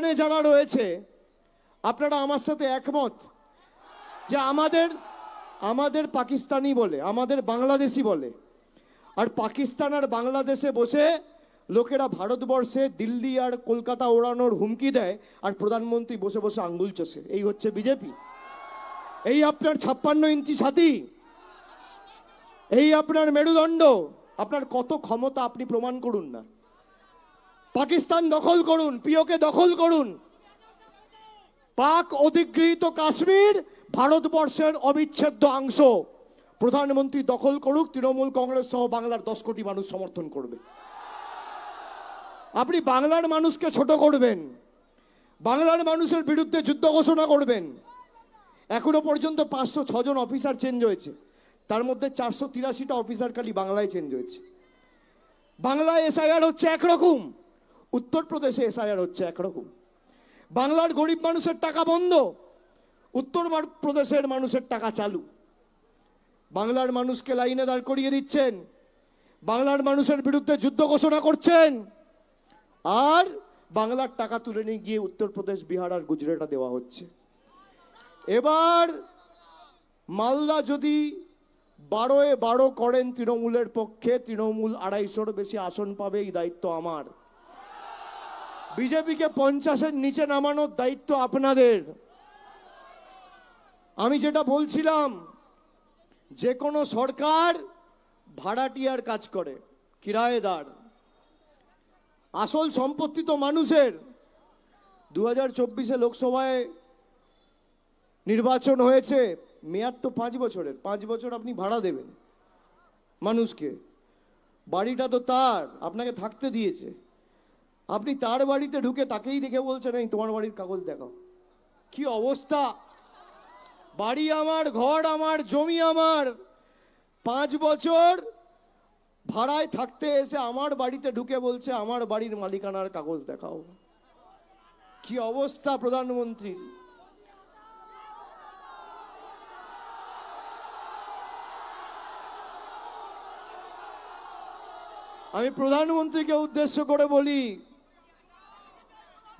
এখানে যারা রয়েছে আপনারা আমার সাথে একমত যে আমাদের পাকিস্তানি বলে, আমাদের বাংলাদেশি বলে, আর পাকিস্তান আর বাংলাদেশে বসে লোকেরা ভারতবর্ষে দিল্লি আর কলকাতা ওড়ানোর হুমকি দেয়, আর প্রধানমন্ত্রী বসে বসে আঙ্গুল চষে। এই হচ্ছে বিজেপি। এই আপনার 56 ইঞ্চি ছাতি, এই আপনার মেরুদণ্ড। আপনার কত ক্ষমতা আপনি প্রমাণ করুন না। পাকিস্তান দখল করুন, পিওকে দখল করুন। পাক অধিগৃহীত কাশ্মীর ভারতবর্ষের অবিচ্ছেদ্য অংশ। প্রধানমন্ত্রী দখল করুক, তৃণমূল কংগ্রেস সহ বাংলার 10 কোটি মানুষ সমর্থন করবে। আপনি বাংলার মানুষকে ছোট করবেন, বাংলার মানুষের বিরুদ্ধে যুদ্ধ ঘোষণা করবেন। এখনো পর্যন্ত 506 জন অফিসার চেঞ্জ হয়েছে, তার মধ্যে 483টা অফিসার খালি বাংলায় চেঞ্জ হয়েছে। বাংলায় এসআইআর হচ্ছে একরকম, উত্তরপ্রদেশে এসআইআর হচ্ছে একরকম। বাংলার গরিব মানুষের টাকা বন্ধ, উত্তর প্রদেশের মানুষের টাকা চালু। বাংলার মানুষকে লাইনে দাঁড় করিয়ে দিচ্ছেন, বাংলার মানুষের বিরুদ্ধে যুদ্ধ ঘোষণা করছেন, আর বাংলার টাকা তুলে নিয়ে গিয়ে উত্তরপ্রদেশ, বিহার আর গুজরাটে দেওয়া হচ্ছে। এবার মালদা যদি 12-12 করেন তৃণমূলের পক্ষে, তৃণমূল 250-র বেশি আসন পাবে, এই দায়িত্ব আমার। বিজেপিকে 50-এর নিচে নামানোর দায়িত্ব আপনাদের। আমি যেটা বলছিলাম, যে কোনো সরকার ভাড়াটিয়ার কাজ করে, কিরায়েদার। আসল সম্পত্তি তো মানুষের। 2024-এ লোকসভায় নির্বাচন হয়েছে, মেয়াদ তো 5 বছরের। 5 বছর আপনি ভাড়া দেবেন মানুষকে, বাড়িটা তো তার, আপনাকে থাকতে দিয়েছে। আপনি তার বাড়িতে ঢুকে তাকেই দেখে বলছেন এই তোমার বাড়ির কাগজ দেখাও। কি অবস্থা! বাড়ি আমার, ঘর আমার, জমি আমার, 5 বছর ভাড়ায় থাকতে এসে আমার বাড়িতে ঢুকে বলছে আমার বাড়ির মালিকানার কাগজ দেখাও। কি অবস্থা প্রধানমন্ত্রী! আমি প্রধানমন্ত্রীকে উদ্দেশ্য করে বলি,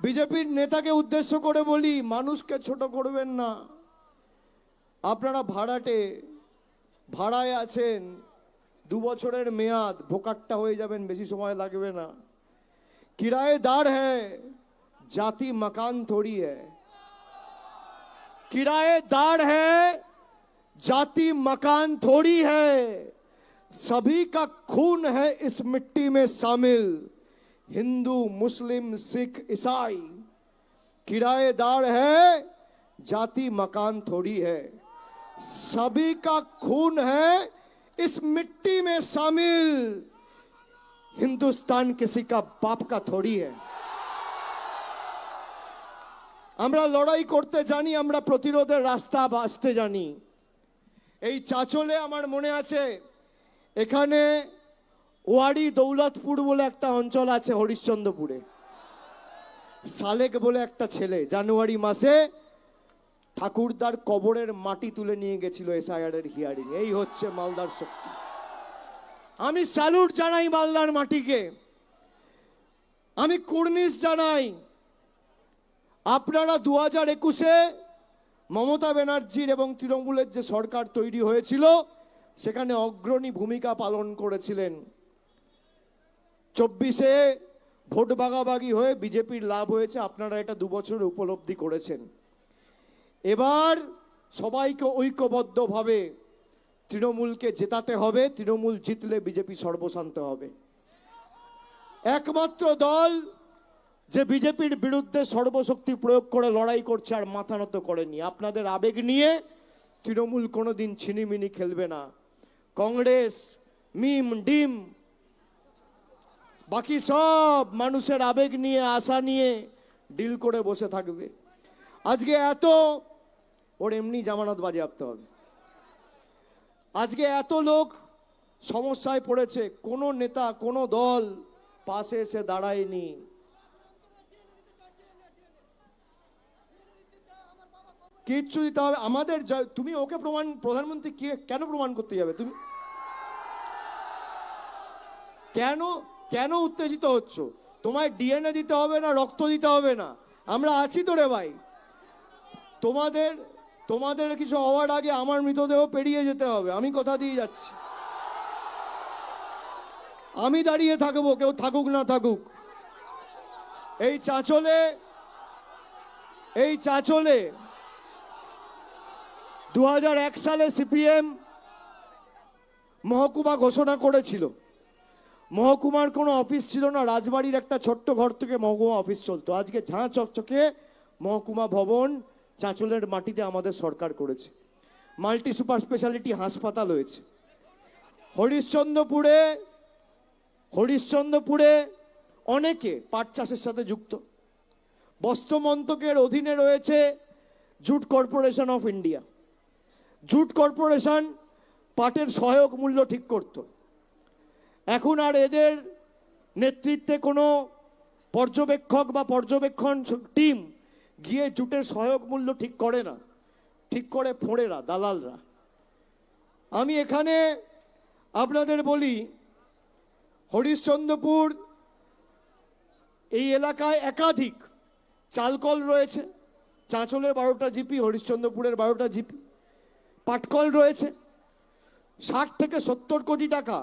বিজেপির নেতাকে উদ্দেশ্য করে বলি, মানুষকে ছোট করবেন না। আপনারা ভাড়ায় আছেন, 2 বছরের মেয়াদ, ভোকাট্টা হয়ে যাবেন, বেশি সময় লাগবে না। किराएदार है, जाति मकान थोड़ी है। किराएदार है, जाति मकान थोड़ी है। सभी का खून है इस मिट्टी में शामिल, हिंदू मुस्लिम सिख ईसाई। किराएदार है, जाति मकान थोड़ी है। सभी का खून है इस मिट्टी में शामिल, हिंदुस्तान किसी का बाप का थोड़ी है। আমরা লড়াই করতে জানি, আমরা প্রতিরোধের রাস্তা বাছতে জানি। এই চাচলে আমার মনে আছে, এখানে ওয়ারি দৌলতপুর বলে একটা অঞ্চল আছে হরিশ্চন্দ্রপুরে। সালেক বলে একটা ছেলে জানুয়ারি মাসে ঠাকুরদার কবরের মাটি তুলে নিয়ে গেছিল এসআইআর এর হিয়ারিং। এই হচ্ছে মালদার শক্তি। আমি স্যালুট জানাই মালদার মাটিকে, আমি কুর্নিশ জানাই। আপনারা 2021-এ মমতা ব্যানার্জির এবং তৃণমূলের যে সরকার তৈরি হয়েছিল, সেখানে অগ্রণী ভূমিকা পালন করেছিলেন। 24-এ ভোট ভাগাভাগি হয়ে বিজেপির লাভ হয়েছে, আপনারা এটা 2 বছরে উপলব্ধি করেছেন। এবার সবাইকে ঐক্যবদ্ধভাবে তৃণমূলকে জেতাতে হবে। তৃণমূল জিতলে বিজেপি সর্বশান্ত হবে। একমাত্র দল যে বিজেপির বিরুদ্ধে সর্বশক্তি প্রয়োগ করে লড়াই করছে আর মাথা নত করেনি। আপনাদের আবেগ নিয়ে তৃণমূল কোনোদিন ছিনিমিনি খেলবে না। কংগ্রেস, মিম ডিম, বাকি সব মানুষের আবেগ নিয়ে, আশা নিয়ে ডিল করে বসে থাকবে। আজকে এত ওর এমনি জামানত বাজেয়াপ্ত হবে। আজকে এত লোক সমস্যায় পড়েছে, কোনো নেতা কোনো দল পাশে এসে দাঁড়ায়নি। কিচ্ছু দিতে হবে আমাদের। তুমি ওকে প্রধানমন্ত্রী কেন প্রমাণ করতে যাবে? তুমি কেন উত্তেজিত হচ্ছ? তোমায় ডিএনএ দিতে হবে না, রক্ত দিতে হবে না, আমরা আছি তো রে ভাই। তোমাদের তোমাদের কিছু হওয়ার আগে আমার মৃতদেহ পেরিয়ে যেতে হবে, আমি কথা দিয়ে যাচ্ছি। আমি দাঁড়িয়ে থাকবো, কেউ থাকুক না থাকুক। এই চাঁচলে 2001 সালে সিপিএম মহকুমা ঘোষণা করেছিল। মহকুমার কোনো অফিস ছিল না, রাজবাড়ির একটা ছোট্ট ঘর থেকে মহকুমা অফিস চলতো। আজকে ঝাঁ চকচকে মহকুমা ভবন চাঁচলের মাটিতে আমাদের সরকার করেছে। মাল্টি সুপার স্পেশালিটি হাসপাতাল হয়েছে। হরিশ্চন্দ্রপুরে অনেকে পাট চাষের সাথে যুক্ত। বস্ত্র মন্ত্রকের অধীনে রয়েছে jute corporation of India. Jute corporation পাটের সহায়ক মূল্য ঠিক করত। এখন আর এদের নেতৃত্বে কোনো পর্যবেক্ষক বা পর্যবেক্ষণ টিম গিয়ে জুটের সহায়ক মূল্য ঠিক করে না, ঠিক করে ফোঁড়েরা, দালালরা। আমি এখানে আপনাদের বলি, হরিশ্চন্দ্রপুর এই এলাকায় একাধিক চালকল রয়েছে। চাঁচলের 12টা জিপি, হরিশ্চন্দ্রপুরের 12টা জিপি। পাটকল রয়েছে। 60 থেকে 70 কোটি টাকা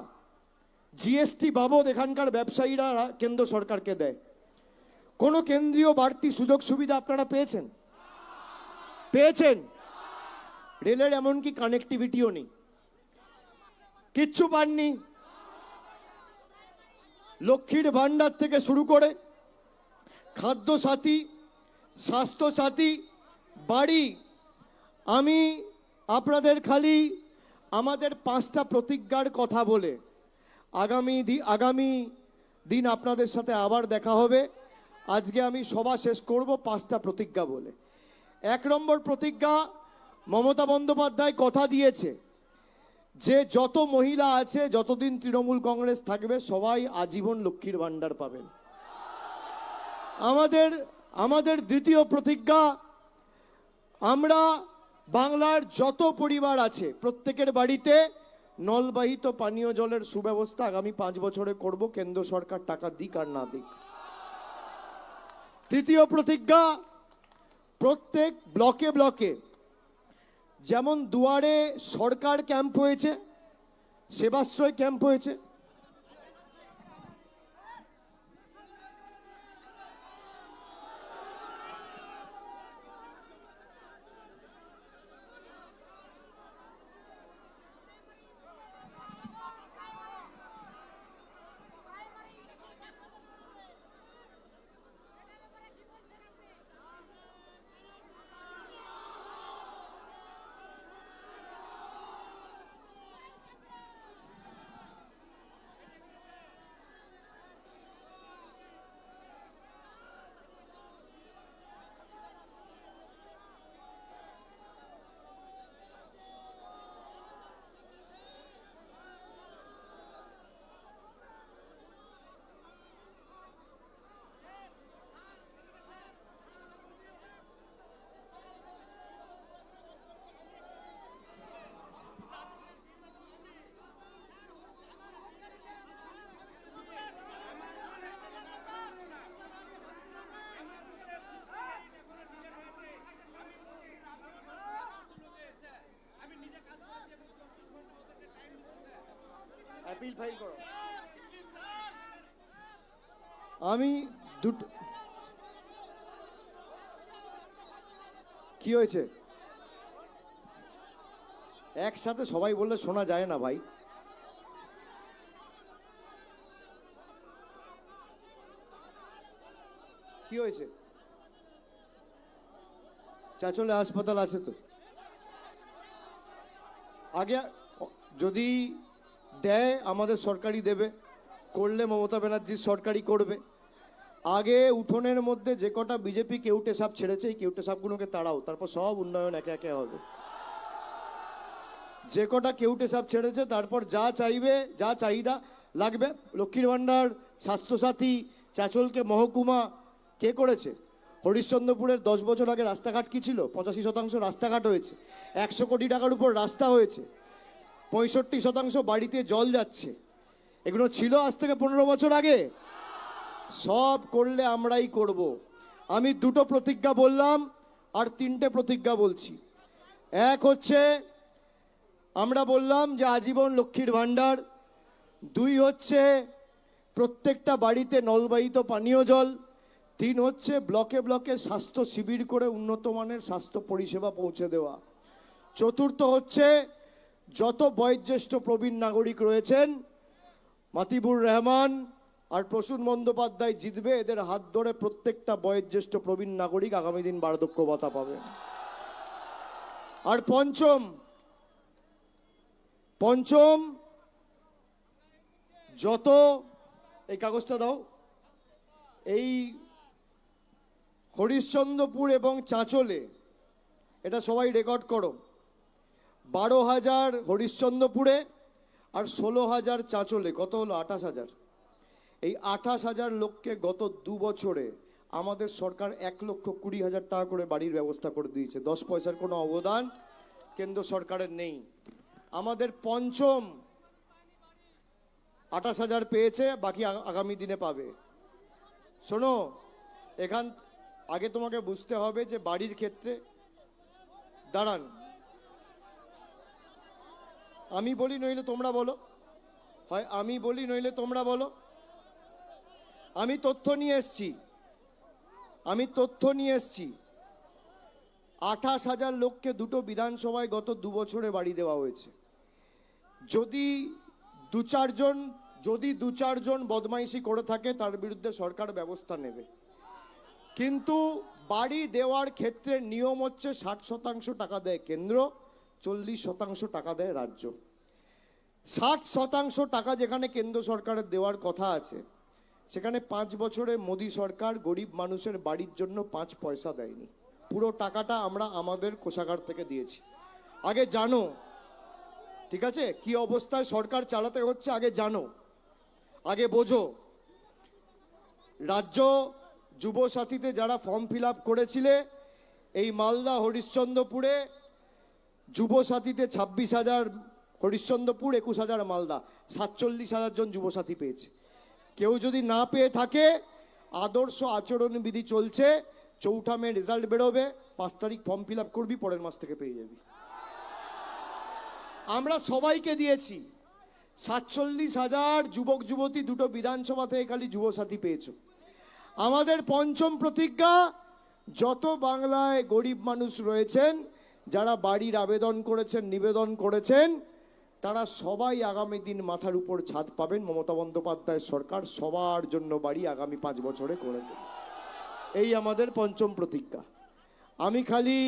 জিএসটি বাবদ এখানকার ব্যবসায়ীরা কেন্দ্র সরকারকে দেয়। কোনো কেন্দ্রীয় বাড়তি সুযোগ সুবিধা আপনারা পেয়েছেন? রেলের এমনকি কানেক্টিভিটিও নেই, কিচ্ছু পাননি। লক্ষ্মীর ভান্ডার থেকে শুরু করে খাদ্য সাথী, স্বাস্থ্য সাথী, বাড়ি। আমি আপনাদের খালি আমাদের 5টা প্রতিজ্ঞার কথা বলে আগামী দিন আপনাদের সাথে আবার দেখা হবে। আজকে আমি সভা শেষ করব 5টা প্রতিজ্ঞা বলে। 1 নম্বর প্রতিজ্ঞা, মমতা বন্দ্যোপাধ্যায় কথা দিয়েছে যে যত মহিলা আছে, যতদিন তৃণমূল কংগ্রেস থাকবে, সবাই আজীবন লক্ষ্মীর ভান্ডার পাবেন। আমাদের দ্বিতীয় প্রতিজ্ঞা, আমরা বাংলার যত পরিবার আছে প্রত্যেকের বাড়িতে নলবাহিত পানীয় জলের সুব্যবস্থা আগামী 5 বছরে করব, কেন্দ্র সরকার টাকা দিক আর না দিক। তৃতীয় প্রতিজ্ঞা, প্রত্যেক ব্লকে ব্লকে যেমন দুয়ারে সরকার ক্যাম্প হয়েছে, সেবাশ্রয় ক্যাম্প হয়েছে, অ্যাপিল ফাইল করো। আমি দুটো, কি হয়েছে? একসাথে সবাই বললে শোনা যায় না ভাই। কি হয়েছে? চাঁচলে হাসপাতাল আছে তো, আগে যদি দেয় আমাদের সরকারি দেবে, করলে মমতা ব্যানার্জির সরকারি করবে। আগে উঠোনের মধ্যে যে কটা বিজেপি কেউটে সাপ ছেড়েছে, এই কেউটে সাপগুলোকে তাড়াও, তারপর সব উন্নয়ন একে একে হবে। যে কটা কেউটে সাপ ছেড়েছে, তারপর যা চাইবে, যা চাহিদা লাগবে, লক্ষ্মীর ভান্ডার, স্বাস্থ্যসাথী, চাঁচলকে মহকুমা কে করেছে? হরিশ্চন্দ্রপুরের 10 বছর আগে রাস্তাঘাট কি ছিল? 85% রাস্তাঘাট হয়েছে। 100 কোটি টাকার উপর রাস্তা হয়েছে। 65% বাড়িতে জল যাচ্ছে। এগুলো ছিল আজ থেকে 15 বছর আগে। সব করলে আমরাই করব। আমি দুটো প্রতিজ্ঞা বললাম, আর তিনটে প্রতিজ্ঞা বলছি। এক হচ্ছে আমরা বললাম যে আজীবন লক্ষ্মীর ভাণ্ডার। দুই হচ্ছে প্রত্যেকটা বাড়িতে নলবাহিত পানীয় জল। তিন হচ্ছে ব্লকে ব্লকে স্বাস্থ্য শিবির করে উন্নত মানের স্বাস্থ্য পরিষেবা পৌঁছে দেওয়া। চতুর্থ হচ্ছে যত বয়োজ্যেষ্ঠ প্রবীণ নাগরিক রয়েছেন, মাতিবুর রহমান আর প্রসূন বন্দ্যোপাধ্যায় জিতবে, এদের হাত ধরে প্রত্যেকটা বয়োজ্যেষ্ঠ প্রবীণ নাগরিক আগামী দিন বার্ধক্য ভাতা পাবে। আর পঞ্চম যত, এই কাগজটা দাও, এই হরিশ্চন্দ্রপুর এবং চাঁচলে, এটা সবাই রেকর্ড করো, 12,000 হরিশ্চন্দ্রপুরে আর 16,000 চাঁচলে, কত হলো? 28,000। এই 28,000 লোককে গত 2 বছরে আমাদের সরকার 1,20,000 টাকা করে বাড়ির ব্যবস্থা করে দিয়েছে। 10 পয়সার কোনো অবদান কেন্দ্র সরকারের নেই। আমাদের পঞ্চম 28,000 পেয়েছে, বাকি আগামী দিনে পাবে। শোনো, এখান আগে তোমাকে বুঝতে হবে যে বাড়ির ক্ষেত্রে, দাঁড়ান আমি বলি নইলে তোমরা বলো, হয় আমি বলি নইলে তোমরা বলো। আমি তথ্য নিয়ে এসছি 28,000 লোককে দুটো বিধানসভায় গত 2 বছরে বাড়ি দেওয়া হয়েছে। যদি দু চারজন বদমাইশি করে থাকে তার বিরুদ্ধে সরকার ব্যবস্থা নেবে, কিন্তু বাড়ি দেওয়ার ক্ষেত্রে নিয়ম হচ্ছে 60% টাকা দেয় কেন্দ্র, 40% টাকা দেয় রাজ্য। 60% টাকা যেখানে কেন্দ্র সরকারের দেওয়ার কথা আছে, সেখানে 5 বছরে মোদী সরকার গরিব মানুষের বাড়ির জন্য 5 পয়সা দেয়নি। পুরো টাকাটা আমরা আমাদের কোষাগার থেকে দিয়েছি। আগে জানো, ঠিক আছে, কি অবস্থায় সরকার চালাতে হচ্ছে আগে জানো, আগে বোঝো। রাজ্য যুব সাথীতে যারা ফর্ম ফিল আপ করেছিলে, এই মালদা হরিশ্চন্দ্রপুরে যুব সাথীতে 26,000 হরিশ্চন্দ্রপুর, 21,000 মালদা, 47,000 জন যুব সাথী পেয়েছে। কেউ যদি না পেয়ে থাকে, আদর্শ আচরণ বিধি চলছে, 4 মে রেজাল্ট বেরোবে, 5 তারিখ ফর্ম ফিল আপ করবি, পরের মাস থেকে পেয়ে যাবি। আমরা সবাইকে দিয়েছি। 47,000 যুবক যুবতী দুটো বিধানসভা থেকে খালি যুব সাথী পেয়েছো। আমাদের পঞ্চম প্রতিজ্ঞা, যত বাংলায় গরিব মানুষ রয়েছেন, যারা বাড়ির আবেদন করেছেন, নিবেদন করেছেন, তারা সবাই আগামী দিন মাথার উপর ছাদ পাবেন। মমতা বন্দ্যোপাধ্যায়ের সরকার সবার জন্য বাড়ি আগামী 5 বছরে করে দেবে। এই আমাদের পঞ্চম প্রতিজ্ঞা। আমি খালি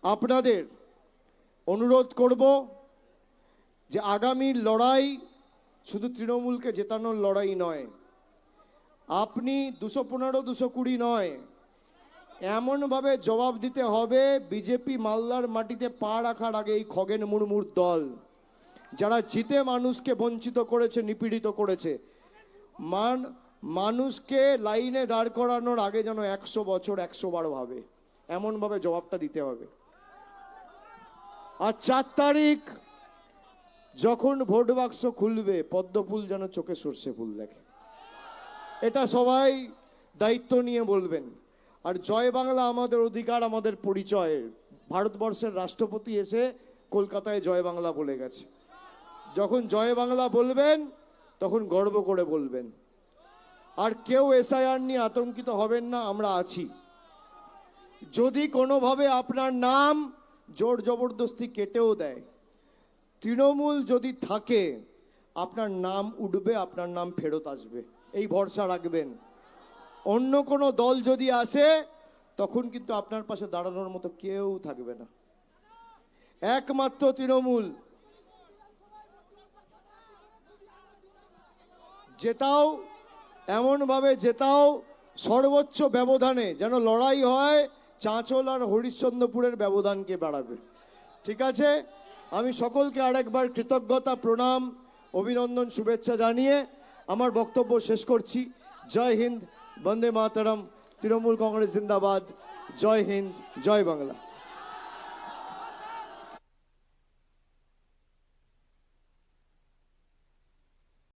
আপনাদের অনুরোধ করব যে আগামীর লড়াই শুধু তৃণমূলকে জেতানোর লড়াই নয়। আপনি 215, 220 নয়, এমনভাবে জবাব দিতে হবে বিজেপি মালদার মাটিতে পা রাখার আগে এই খগেন মুর্মুর দল, যারা জিতে মানুষকে বঞ্চিত করেছে, নিপীড়িত করেছে, মানুষকে লাইনে দাঁড় করানোর আগে যেন 100 বছর 100 বার ভাবে, এমনভাবে জবাবটা দিতে হবে। আর 4 তারিখ যখন ভোট বাক্স খুলবে, পদ্মফুল যেন চোখে সর্ষে ফুল দেখে, এটা সবাই দায়িত্ব নিয়ে বলবেন। আর জয় বাংলা আমাদের অধিকার, আমাদের পরিচয়। ভারতবর্ষের রাষ্ট্রপতি এসে কলকাতায় জয় বাংলা বলে গেছে। যখন জয় বাংলা বলবেন তখন গর্ব করে বলবেন। আর কেউ এসআইআর নিয়ে আতঙ্কিত হবেন না, আমরা আছি। যদি কোনোভাবে আপনার নাম জোর জবরদস্তি কেটেও দেয়, তৃণমূল যদি থাকে, আপনার নাম উঠবে, আপনার নাম ফেরত আসবে, এই ভরসা রাখবেন। অন্য কোনো দল যদি আসে, তখন কিন্তু আপনার পাশে দাঁড়ানোর মতো কেউ থাকবে না, একমাত্র তৃণমূল। জেতাও, এমনভাবে জেতাও সর্বোচ্চ ব্যবধানে, যেন লড়াই হয় চাঁচল আর হরিশ্চন্দ্রপুরের ব্যবধানকে বাড়াবে। ঠিক আছে, আমি সকলকে আরেকবার কৃতজ্ঞতা, প্রণাম, অভিনন্দন, শুভেচ্ছা জানিয়ে আমার বক্তব্য শেষ করছি। জয় হিন্দ, বন্দে মাতরম, তৃণমূল কংগ্রেস জিন্দাবাদ, জয় হিন্দ, জয় বাংলা।